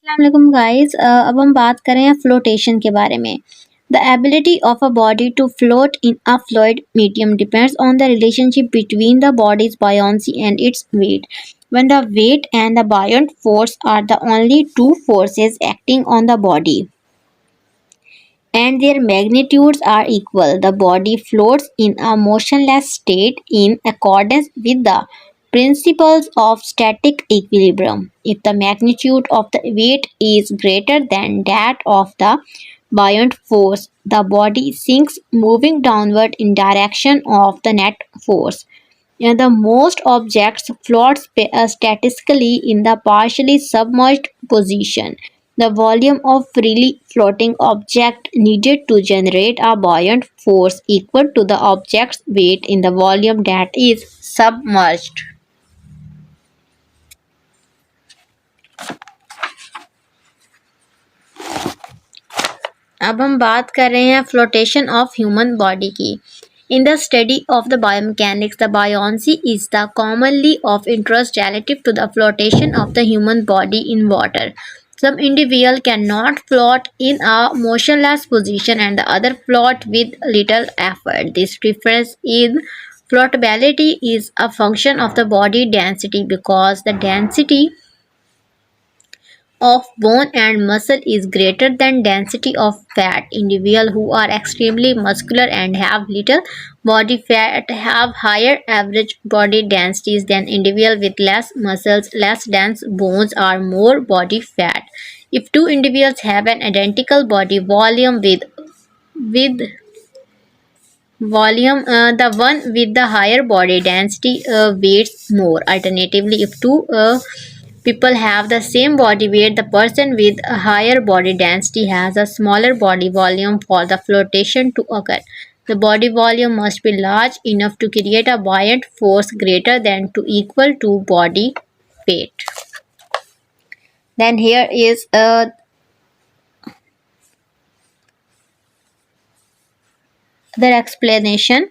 अस्सलाम गाइस। अब हम बात करें फ्लोटेशन के बारे में। The ability of a body to float in a fluid medium depends on the relationship between the body's buoyancy and its weight. When the weight and the buoyant force are the only two forces acting on the body and their magnitudes are equal, the body floats in a motionless state in accordance with the principles of static equilibrium. If the magnitude of the weight is greater than that of the buoyant force, the body sinks, moving downward in direction of the net force. The most objects float statically in the partially submerged position. The volume of freely floating object needed to generate a buoyant force equal to the object's weight in the volume that is submerged. अब हम बात कर रहे हैं flotation of human body की। In the study of the biomechanics, the buoyancy is the commonly of interest relative to the flotation of the human body in water. Some individuals cannot float in a motionless position and the other float with little effort. This difference in floatability is a function of the body density because the density of bone and muscle is greater than density of fat. Individuals who are extremely muscular and have little body fat have higher average body densities than individuals with less muscles, less dense bones, or more body fat. If two individuals have an identical body volume with volume, the one with the higher body density weighs more. Alternatively, if two people have the same body weight, the person with a higher body density has a smaller body volume for the flotation to occur. The body volume must be large enough to create a buoyant force greater than to equal to body weight. Then here is the explanation.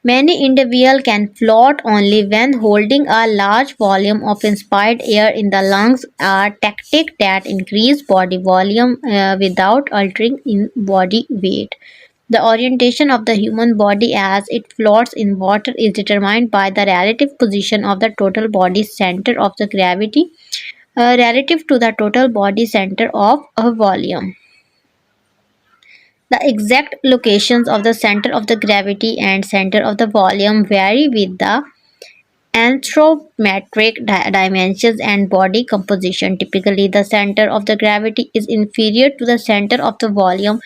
Many individuals can float only when holding a large volume of inspired air in the lungs, a tactic that increases body volume without altering in body weight. The orientation of the human body as it floats in water is determined by the relative position of the total body center of the gravity relative to the total body center of a volume. The exact locations of the center of the gravity and center of the volume vary with the anthropometric dimensions and body composition. Typically, the center of the gravity is inferior to the center of the volume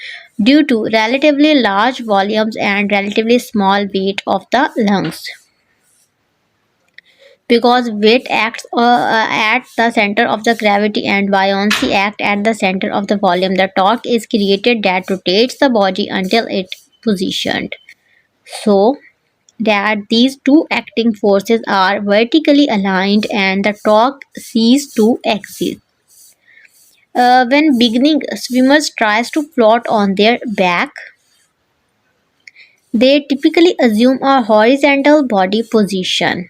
due to relatively large volumes and relatively small weight of the lungs. Because weight acts at the center of the gravity and buoyancy act at the center of the volume, the torque is created that rotates the body until it positioned. So that these two acting forces are vertically aligned and the torque ceases to exist. When beginning swimmers tries to float on their back, they typically assume a horizontal body position.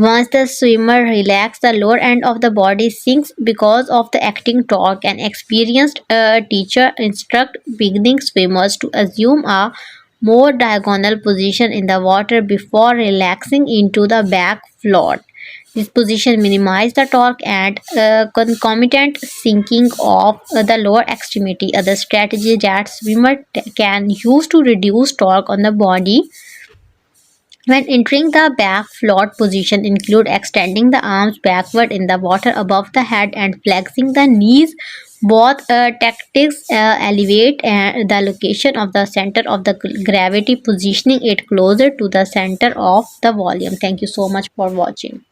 Once the swimmer relaxes, the lower end of the body sinks because of the acting torque. An experienced teacher instructs beginning swimmers to assume a more diagonal position in the water before relaxing into the back float. This position minimizes the torque and concomitant sinking of the lower extremity. Other strategies that swimmer can use to reduce torque on the body when entering the back float position include extending the arms backward in the water above the head and flexing the knees. Both tactics elevate the location of the center of the gravity, positioning it closer to the center of the volume. Thank you so much for watching.